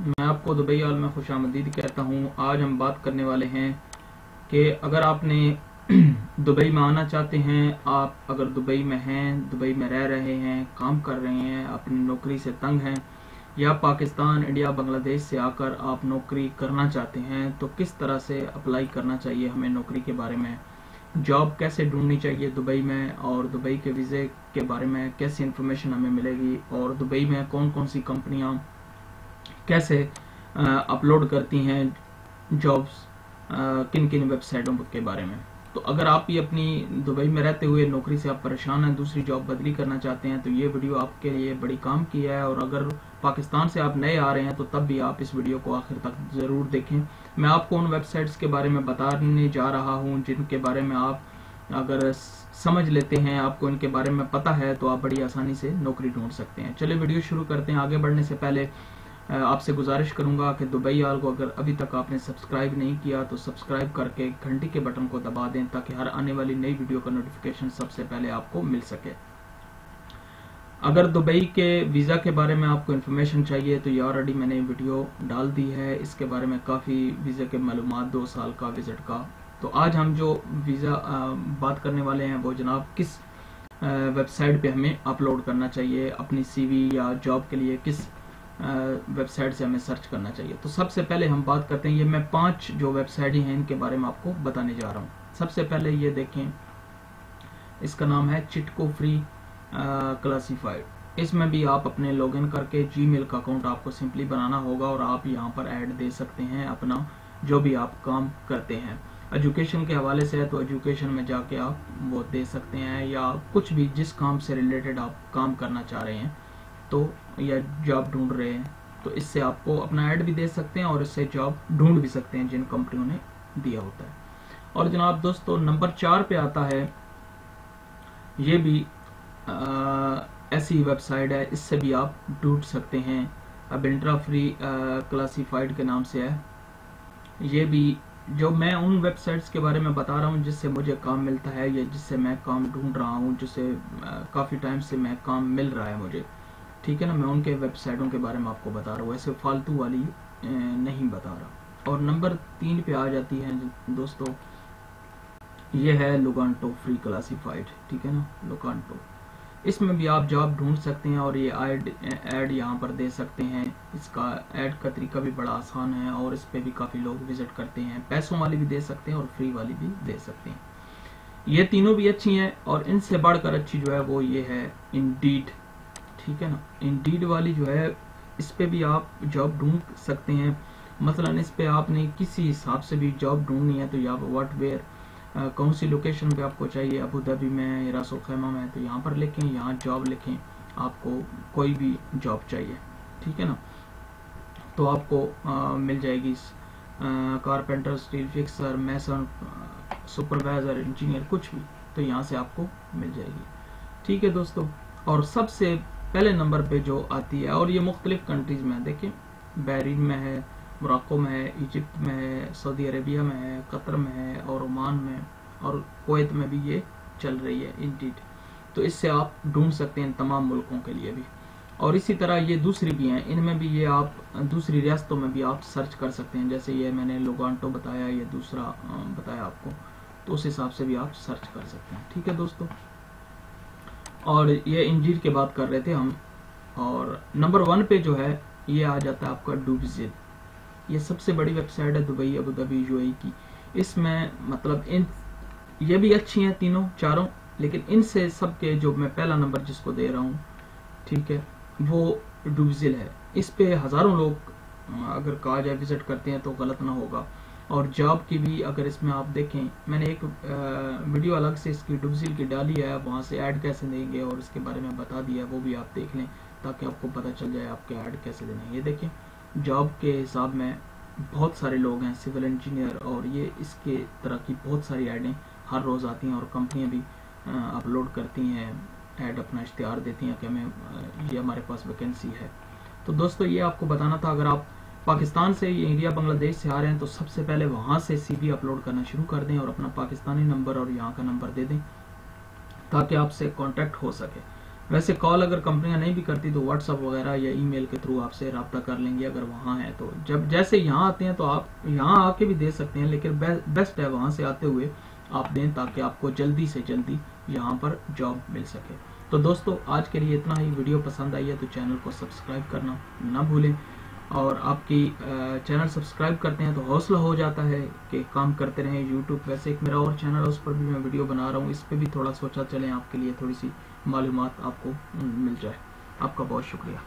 मैं आपको दुबई आल में खुशामदीद कहता हूँ। आज हम बात करने वाले हैं कि अगर आपने दुबई में आना चाहते हैं, आप अगर दुबई में हैं, दुबई में रह रहे हैं, काम कर रहे हैं, अपनी नौकरी से तंग हैं, या पाकिस्तान, इंडिया, बांग्लादेश से आकर आप नौकरी करना चाहते हैं, तो किस तरह से अप्लाई करना चाहिए हमें नौकरी के बारे में, जॉब कैसे ढूंढनी चाहिए दुबई में, और दुबई के वीज़े के बारे में कैसी इन्फॉर्मेशन हमें मिलेगी, और दुबई में कौन कौन सी कंपनियां कैसे अपलोड करती हैं जॉब्स, किन किन वेबसाइटों के बारे में। तो अगर आप भी अपनी दुबई में रहते हुए नौकरी से आप परेशान हैं, दूसरी जॉब बदली करना चाहते हैं, तो ये वीडियो आपके लिए बड़ी काम की है। और अगर पाकिस्तान से आप नए आ रहे हैं तो तब भी आप इस वीडियो को आखिर तक ज़रूर देखें। मैं आपको उन वेबसाइट्स के बारे में बताने जा रहा हूँ जिनके बारे में आप अगर समझ लेते हैं, आपको इनके बारे में पता है, तो आप बड़ी आसानी से नौकरी ढूंढ सकते हैं। चलिए वीडियो शुरू करते हैं। आगे बढ़ने से पहले आपसे गुजारिश करूंगा कि दुबई आल को अगर अभी तक आपने सब्सक्राइब नहीं किया तो सब्सक्राइब करके घंटी के बटन को दबा दें, ताकि हर आने वाली नई वीडियो का नोटिफिकेशन सबसे पहले आपको मिल सके। अगर दुबई के वीज़ा के बारे में आपको इन्फॉर्मेशन चाहिए तो ये ऑलरेडी मैंने वीडियो डाल दी है, इसके बारे में काफ़ी वीज़ा के मालूमात, 2 साल का विजिट का। तो आज हम जो वीज़ा बात करने वाले हैं वो जनाब किस वेबसाइट पे हमें अपलोड करना चाहिए, अपनी CV या जॉब के लिए किस वेबसाइट से हमें सर्च करना चाहिए। तो सबसे पहले हम बात करते हैं, ये मैं 5 जो वेबसाइट हैं इनके बारे में आपको बताने जा रहा हूँ। सबसे पहले ये देखें, इसका नाम है चिटको फ्री क्लासीफाइड। इसमें भी आप अपने लॉगिन करके जीमेल का अकाउंट आपको सिंपली बनाना होगा और आप यहाँ पर ऐड दे सकते हैं अपना जो भी आप काम करते हैं। एजुकेशन के हवाले से है तो एजुकेशन में जाके आप वो दे सकते हैं, या कुछ भी जिस काम से रिलेटेड आप काम करना चाह रहे हैं तो, या जॉब ढूंढ रहे हैं, तो इससे आपको अपना ऐड भी दे सकते हैं और इससे जॉब ढूंढ भी सकते हैं जिन कंपनियों ने दिया होता है। और जनाब दोस्तों, नंबर 4 पे आता है, ये भी ऐसी वेबसाइट है, इससे भी आप ढूंढ सकते हैं। अब इंट्रा फ्री क्लासीफाइड के नाम से है। ये भी जो मैं उन वेबसाइट्स के बारे में बता रहा हूँ जिससे मुझे काम मिलता है या जिससे मैं काम ढूंढ रहा हूँ, जिससे काफ़ी टाइम से मैं काम मिल रहा है मुझे, ठीक है ना। मैं उनके वेबसाइटों के बारे में आपको बता रहा हूँ, ऐसे फालतू वाली नहीं बता रहा। और नंबर 3 पे आ जाती है दोस्तों, ये है लुगांटो फ्री क्लासीफाइड, ठीक है ना, लुगांटो। इसमें भी आप जॉब ढूंढ सकते हैं और ये ऐड यहाँ पर दे सकते हैं। इसका ऐड का तरीका भी बड़ा आसान है और इस पे भी काफ़ी लोग विजिट करते हैं। पैसों वाली भी दे सकते हैं और फ्री वाली भी दे सकते हैं। ये तीनों भी अच्छी हैं और इनसे बढ़कर अच्छी जो है वो ये है इंडीड, ठीक है ना। इंडीड वाली जो है, इस पे भी आप जॉब ढूंढ सकते हैं। मसलन इस पे आपने किसी हिसाब से भी जॉब ढूंढनी है तो यहाँ व्हाट वेयर कौन सी लोकेशन पे आपको चाहिए, अबू धाबी में या रासुल खैमा में, तो यहाँ पर लिखें, यहाँ जॉब लिखें, आपको कोई भी जॉब चाहिए, ठीक है ना, तो आपको मिल जाएगी। कारपेंटर, स्टील फिक्सर, मैसन, सुपरवाइजर, इंजीनियर, कुछ भी, तो यहाँ से आपको मिल जाएगी, ठीक है दोस्तों। और सबसे पहले नंबर पे जो आती है, और ये मुख्तलिफ कंट्रीज में है, देखिए बहरीन में है, मोरक्को में है, इजिप्ट में है, सऊदी अरेबिया में है, कतर में है, और ओमान में और कुवैत में भी ये चल रही है इंडीड। तो इससे आप ढूंढ सकते हैं इन तमाम मुल्कों के लिए भी। और इसी तरह ये दूसरी भी हैं, इनमें भी ये आप दूसरी रियासतों में भी आप सर्च कर सकते हैं। जैसे ये मैंने लुगांटो बताया, ये दूसरा बताया आपको, तो उस हिसाब से भी आप सर्च कर सकते हैं, ठीक है दोस्तों। और ये इंडीड की बात कर रहे थे हम। और नंबर 1 पे जो है ये आ जाता है आपका डूबजिल। ये सबसे बड़ी वेबसाइट है दुबई, अबू धाबी, UAE की। इसमें मतलब ये भी अच्छी हैं तीनों चारों, लेकिन इनसे सबके जो मैं पहला नंबर जिसको दे रहा हूँ, ठीक है, वो डूबजिल है। इस पे हज़ारों लोग अगर कहा जाए विजिट करते हैं तो गलत ना होगा। और जॉब की भी अगर इसमें आप देखें, मैंने एक वीडियो अलग से इसकी डूबजिल की डाली है, वहाँ से ऐड कैसे देंगे और इसके बारे में बता दिया है, वो भी आप देख लें ताकि आपको पता चल जाए आपके ऐड कैसे देने हैं। ये देखें, जॉब के हिसाब में बहुत सारे लोग हैं, सिविल इंजीनियर, और ये इसके तरह की बहुत सारी ऐडें हर रोज़ आती हैं और कंपनियां भी अपलोड करती हैं, ऐड अपना इश्तिहार देती हैं कि हमें ये हमारे पास वैकेंसी है। तो दोस्तों ये आपको बताना था। अगर आप पाकिस्तान से, इंडिया, बांग्लादेश से आ रहे हैं तो सबसे पहले वहाँ से CV अपलोड करना शुरू कर दें और अपना पाकिस्तानी नंबर और यहाँ का नंबर दे दें ताकि आपसे कांटेक्ट हो सके। वैसे कॉल अगर कंपनियां नहीं भी करती तो व्हाट्सअप वगैरह या ईमेल के थ्रू आपसे रब्ता कर लेंगे अगर वहाँ है तो। जब जैसे यहाँ आते हैं तो आप यहाँ आके भी दे सकते हैं, लेकिन बेस्ट है वहाँ से आते हुए आप दें ताकि आपको जल्दी से जल्दी यहाँ पर जॉब मिल सके। तो दोस्तों आज के लिए इतना ही। वीडियो पसंद आई है तो चैनल को सब्सक्राइब करना ना भूलें, और आपकी चैनल सब्सक्राइब करते हैं तो हौसला हो जाता है कि काम करते रहें। यूट्यूब वैसे एक मेरा और चैनल है, उस पर भी मैं वीडियो बना रहा हूँ, इस पर भी थोड़ा सोचा चलें आपके लिए थोड़ी सी मालूमात आपको मिल जाए। आपका बहुत शुक्रिया।